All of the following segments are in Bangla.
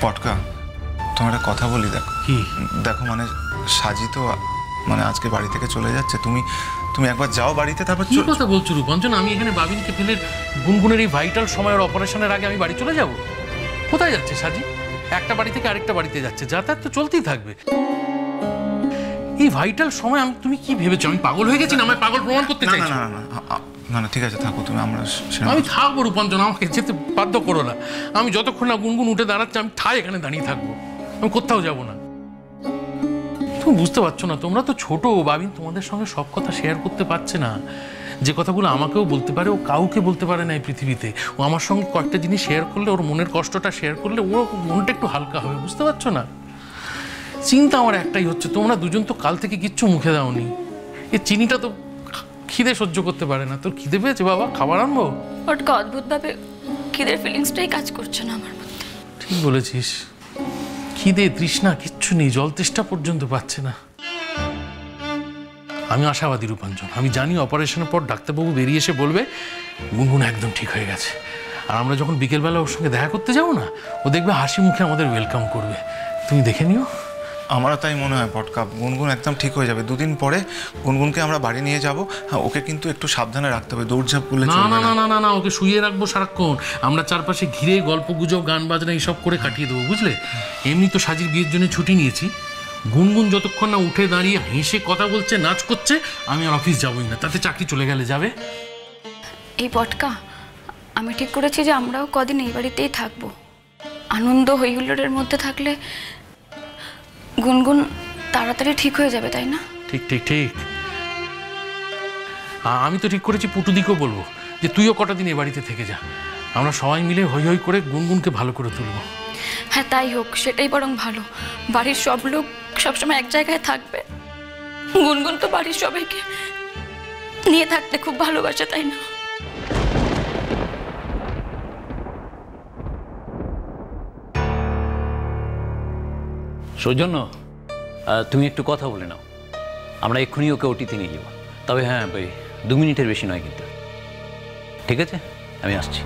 পটকা, তোমার একটা কথা বলি। দেখো কি? দেখো মানে সাজি তো মানে আজকে বাড়ি থেকে চলে যাচ্ছে, তুমি তুমি একবার যাও বাড়িতে, তারপর কি কথা বলছো রূপাঞ্জন? আমি এখানে বাবিনকে ফেলে গুনগুনের এই ভাইটাল সময়ের অপারেশনের আগে আমি বাড়ি চলে যাব? কোথায় যাচ্ছে সাজি? একটা বাড়ি থেকে আরেকটা বাড়িতে যাচ্ছে, যাতায়াত তো চলতেই থাকবে। এই ভাইটাল সময় তুমি কি ভেবেছো আমি পাগল হয়ে গেছি? না আমায় পাগল প্রমাণ করতে চাইছো? না না না না না ঠিক আছে, থাকো তুমি। আমি থাকবো রূপাঞ্জন, আমাকে যেতে বাধ্য করো না। আমি যতক্ষণ না গুনগুন উঠে দাঁড়াচ্ছে আমি ঠায় এখানে দাঁড়িয়ে থাকবো, আমি কোথাও যাব না। তুমি বুঝতে পারছো না, তোমরা তো ছোট। বাবিন তোমাদের সঙ্গে সব কথা শেয়ার করতে পারছে না। যে কথাগুলো আমাকেও বলতে পারে ও কাউকে বলতে পারে না এই পৃথিবীতে। ও আমার সঙ্গে কয়েকটা জিনিস শেয়ার করলে, ওর মনের কষ্টটা শেয়ার করলে ওর মনটা একটু হালকা হবে, বুঝতে পারছো না? চিন্তা আমার একটাই হচ্ছে, তোমরা দুজন তো কাল থেকে কিচ্ছু মুখে দাওনি। এই চিনিটা তো খিদে সহ্য করতে পারে না। তোর খিদে পেয়েছে বাবা? খাবার আনবো? ওটা অদ্ভুতভাবে খিদের ফিলিংসটাই কাজ করছে না আমার মধ্যে। ঠিক বলেছিস, খিদে তৃষ্ণা কিচ্ছু নেই, জল তেষ্টা পর্যন্ত পাচ্ছে না। আমি আশাবাদী রূপাঞ্জন, আমি জানি অপারেশনের পর ডাক্তারবাবু বেরিয়ে এসে বলবে গুনগুন একদম ঠিক হয়ে গেছে। আর আমরা যখন বিকেলবেলা ওর সঙ্গে দেখা করতে যাবো না, ও দেখবে হাসি মুখে আমাদের ওয়েলকাম করবে। তুমি দেখে নিও। আমারও তাই মনে হয় পটকা, গুনগুন একদম ঠিক হয়ে যাবে। দুদিন পরে গুনগুনকে আমরা বাড়ি নিয়ে যাব। হ্যাঁ, ওকে কিন্তু একটু সাবধানে রাখতে হবে, দৌড়ঝাঁপ করলে না না না না না, ওকে শুয়ে রাখবো সারাক্ষণ। আমরা চারপাশে ঘিরে গল্প গুজব গান বাজনা এইসব করে কাটিয়ে দেবো, বুঝলে? এমনি তো সাজির বিয়ের জন্য ছুটি নিয়েছি। গুনগুন যতক্ষণ না উঠে দাঁড়িয়ে হেসে কথা বলছে, নাচ করছে, আমি আর অফিস যাবোই না। তাতে চাকরি চলে গেলে যাবে। এই পটকা, আমি ঠিক করেছি যে আমরাও কদিন এই বাড়িতেই থাকবো। আনন্দ হইহুল্লোড়ের মধ্যে থাকলে গুনগুন তাড়াতাড়ি ঠিক হয়ে যাবে, তাই না? ঠিক ঠিক ঠিক। আমি তো ঠিক করেছি পুটুদিকেও বলবো যে তুইও কটা দিন এ বাড়িতে থেকে যা। আমরা সবাই মিলে হই হই করে গুনগুনকে ভালো করে তুলবো। হ্যাঁ তাই হোক, সেটাই বরং ভালো। বাড়ির সব লোক সবসময় এক জায়গায় থাকবে। গুনগুন তো বাড়ির সবাইকে নিয়ে থাকতে খুব ভালোবাসে, তাই না? সৌজন্য, তুমি একটু কথা বলে নাও, আমরা এক্ষুনি ওকে ওটিতে নিয়ে যাবো। তবে হ্যাঁ ভাই, 2 মিনিটের বেশি নয় কিন্তু। ঠিক আছে, আমি আসছি।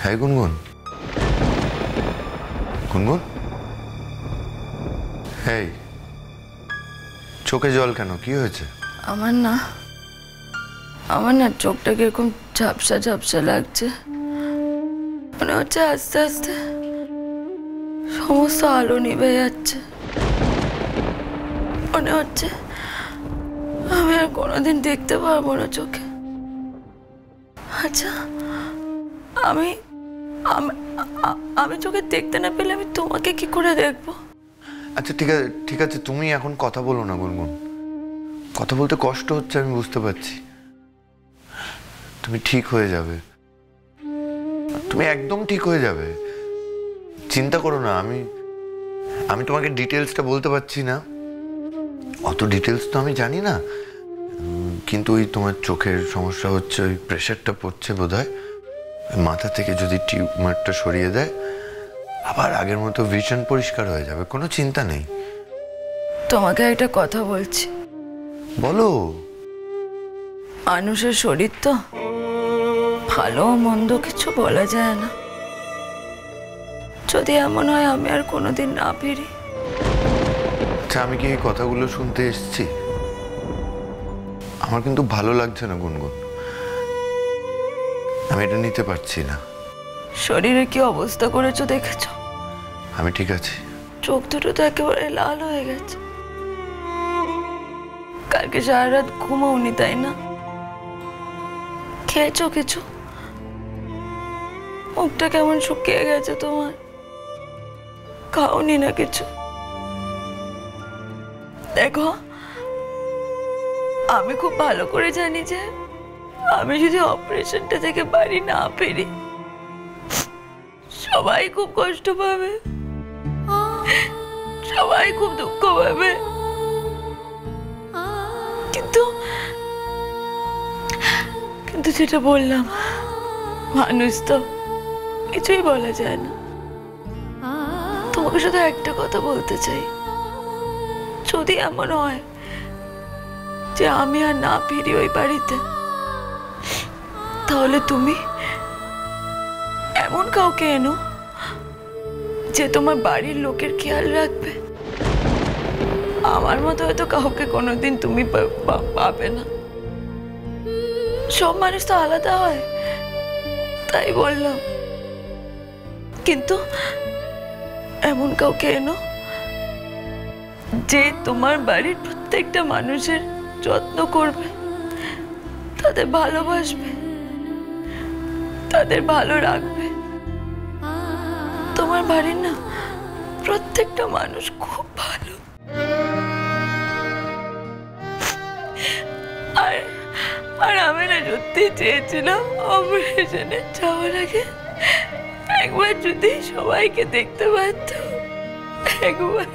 হ্যাঁ গুনগুন, গুনগুন, হ্যাঁ চোখে জল কেন? কি হয়েছে? আমার না চোখটা কিরকম ঝাপসা ঝাপসা লাগছে। মনে হচ্ছে আস্তে আস্তে সমস্ত আলো নিভে যাচ্ছে। মনে হচ্ছে আমি আর কোনোদিন দেখতে পারবো না চোখে। আচ্ছা, আমি আমি চোখে দেখতে না পেলে আমি তোমাকে কি করে দেখবো? আচ্ছা ঠিক আছে ঠিক আছে, তুমি এখন কথা বলো না গুনগুন। কথা বলতে কষ্ট হচ্ছে, আমি বুঝতে পারছি। তুমি ঠিক হয়ে যাবে, তুমি একদম ঠিক হয়ে যাবে, চিন্তা করো না। আমি তোমাকে ডিটেলসটা বলতে পারছি না, অত ডিটেলস তো আমি জানি না। কিন্তু ওই তোমার চোখের সমস্যা হচ্ছে, ওই প্রেশারটা পড়ছে বোধহয়। মাথা থেকে যদি টিউমারটা সরিয়ে দেয়, আবার আগের মতো ভিশন পরিষ্কার হয়ে যাবে, কোনো চিন্তা নেই। তোমাকে একটা কথা বলছি। বলো। মানুষের শরীর তো, ভালো মন্দ কিছু বলা যায় না। যদি এমন হয় আমি আর কোনোদিন না ফিরি। আচ্ছা, আমি কি এই কথাগুলো শুনতে এসেছি? আমার কিন্তু ভালো লাগছে না গুনগুন, আমি এটা নিতে পারছি না। শরীরে কি অবস্থা করেছো দেখেছো? আমি ঠিক আছি। চোখ দুটো তো একেবারে লাল হয়ে গেছে। কালকে সারা রাত ঘুমাওনি, তাই না? খেয়েছো কিছু? মুখটা কেমন শুকিয়ে গেছে তোমার। খাওনি না কিছু? দেখো, আমি খুব ভালো করে জানি যে আমি যদি অপারেশনটা থেকে বাড়ি না ফিরি, সবাই খুব কষ্ট পাবে, সবাই খুব দুঃখ পাবে। কিন্তু কিন্তু যেটা বললাম, মানুষ তো কিছুই বলা যায় না। তোমাকে শুধু একটা কথা বলতে চাই, যদি এমন হয় যে আমি আর না ফিরি ওই বাড়িতে, তাহলে তুমি এমন কাউকে এনো যে তোমার বাড়ির লোকের খেয়াল রাখবে। আমার মতো হয়তো কাউকে কোনোদিন তুমি পাবে না। সব মানুষ তো আলাদা হয়, তাই বললাম। কিন্তু এমন কাউকে এনো যে তোমার বাড়ির প্রত্যেকটা মানুষের যত্ন করবে, তাদের ভালোবাসবে, তাদের ভালো রাখবে। তোমার বাড়ির না প্রত্যেকটা মানুষ খুব ভালো। আর আমি না সত্যি চেয়েছিলাম অপারেশনে যাওয়ার আগে একবার যদি সবাইকে দেখতে পারতাম, একবার।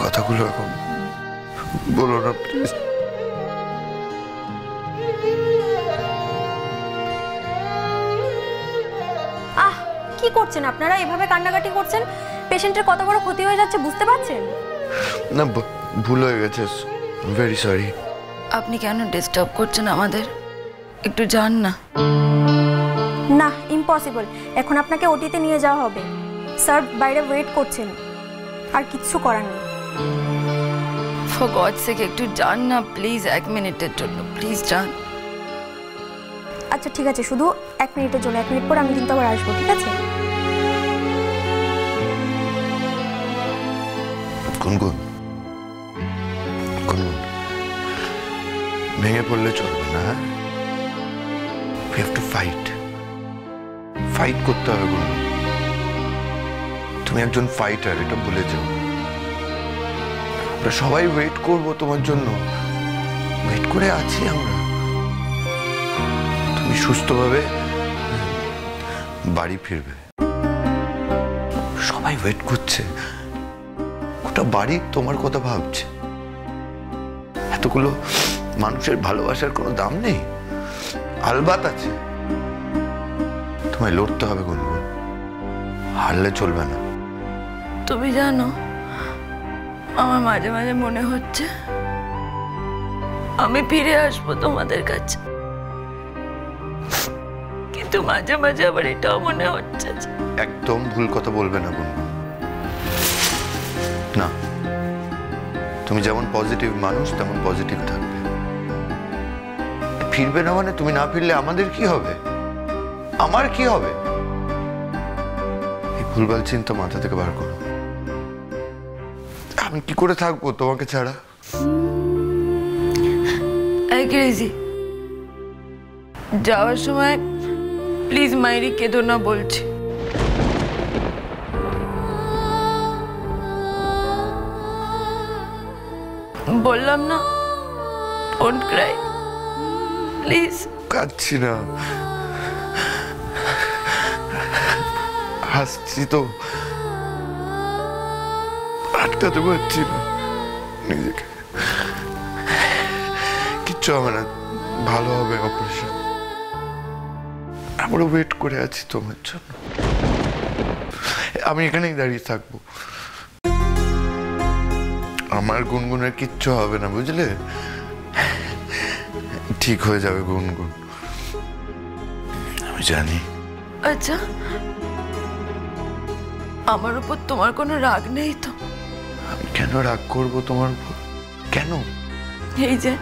কথাগুলো এখন বলো না প্লিজ। কি করছেন আপনারা? এভাবে কান্নাকাটি করছেন, পেশেন্টের কত বড় ক্ষতি হয়ে যাচ্ছে বুঝতে পারছেন? না, ভুল হয়ে গেছে, ভেরি সরি। আপনি কেন ডিস্টার্ব করছেন আমাদের? একটু যান না। না, ইম্পসিবল। এখন আপনাকে ওটিতে নিয়ে যাওয়া হবে। স্যার বাইরে ওয়েট করছেন, আর কিচ্ছু করার নেই। ফর গড সেক একটু যান না প্লিজ, 1 মিনিটের জন্য প্লিজ যান। আচ্ছা ঠিক আছে, শুধু 1 মিনিটের জন্য। 1 মিনিট পর আমি কিন্তু আবার আসবো, ঠিক আছে? গুনগুন, গুনগুন, ভেঙে পড়লে চলবে না। We have to fight. Fight করতে হবে গুনগুন। তুমি একজন ফাইটার, এটা ভুলে যাও। আমরা সবাই ওয়েট করব তোমার জন্য, ওয়েট করে আছি আমরা। তুমি সুস্থভাবে বাড়ি ফিরবে, সবাই ওয়েট করছে। গোটা বাড়ি তোমার কথা ভাবছে। এতগুলো মানুষের ভালোবাসার কোনো দাম নেই? আলবাত আছে। তোমায় লড়তে হবে গুনগুন, হারলে চলবে না। তুমি জানো, আমার মাঝে মাঝে মনে হচ্ছে আমি ফিরে আসবো তোমাদের কাছে, কিন্তু মাঝে মাঝে আবার এটাও মনে হচ্ছে যে একদম ভুল কথা বলবে না গুনগুন। না, তুমি যেমন পজিটিভ মানুষ তেমন পজিটিভ থাকবে। ফিরবে না মানে তুমি না ফিরলে আমাদের কি হবে? আমার কি হবে? এই ভুলভাল চিন্তা মাথা থেকে বার করো। আমি কি করে থাকবো তোমাকে ছাড়া? এই ক্রেজি, যাওয়ার সময় প্লিজ মাইরি কেঁদো না বলছি। বললাম না, ডোন্ট ক্রাই প্লিজ। কাঁদছি না, হাসছি তো, আটকাতে পারছি না নিজেকে। কিচ্ছু হবে না, ভালো হবে অপারেশন। আমরা ওয়েট করে আছি তোমার জন্য। আমি এখানেই দাঁড়িয়ে থাকবো। আমার গুনগুনের কিচ্ছু হবে না, বুঝলে? ঠিক হয়ে যাবে গুনগুন, আমি জানি। আচ্ছা, আমার উপর তোমার কোনো রাগ নেই তো? আমি কেন রাগ করবো তোমার উপর? কেন? এই যে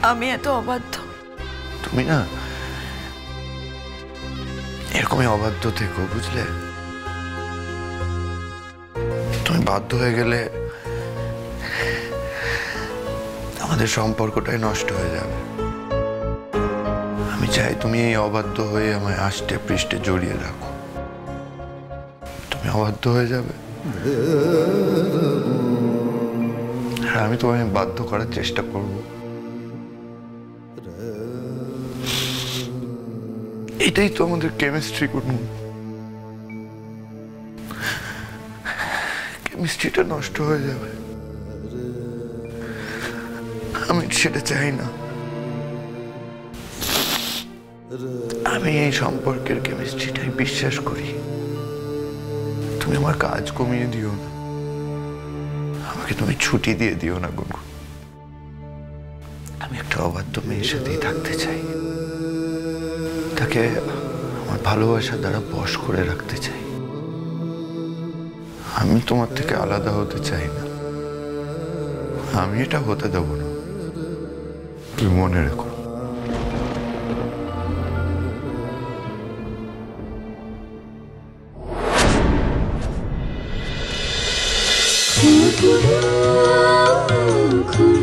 আমি এত অবাধ্য। তুমি না এরকমই অবাধ্য থেকো, বুঝলে? তুমি বাধ্য হয়ে গেলে আমাদের সম্পর্কটাই নষ্ট হয়ে যাবে। আমি চাই তুমি এই অবাধ্য হয়ে আমায় আষ্টে পৃষ্ঠে জড়িয়ে রাখো। তুমি অবাধ্য হয়ে যাবে আর আমি তোমায় বাধ্য করার চেষ্টা করব। এটাই তো আমাদের কেমিস্ট্রি। করুন, কেমিস্ট্রিটা নষ্ট হয়ে যাবে। আমি সেটা চাই না। আমি এই সম্পর্কের কেমিস্ট্রিটাই বিশ্বাস করি। তুমি আমার কাজ কমিয়ে দিও না, আমাকে তুমি ছুটি দিয়ে দিও না গুনগুন। আমি একটা অবাধ্য মেয়ের সাথেই থাকতে চাই, তাকে আমার ভালোবাসার দ্বারা বশ করে রাখতে চাই। আমি তোমার থেকে আলাদা হতে চাই না, আমি এটা হতে দেবো না, তুমি মনে রেখো। খুব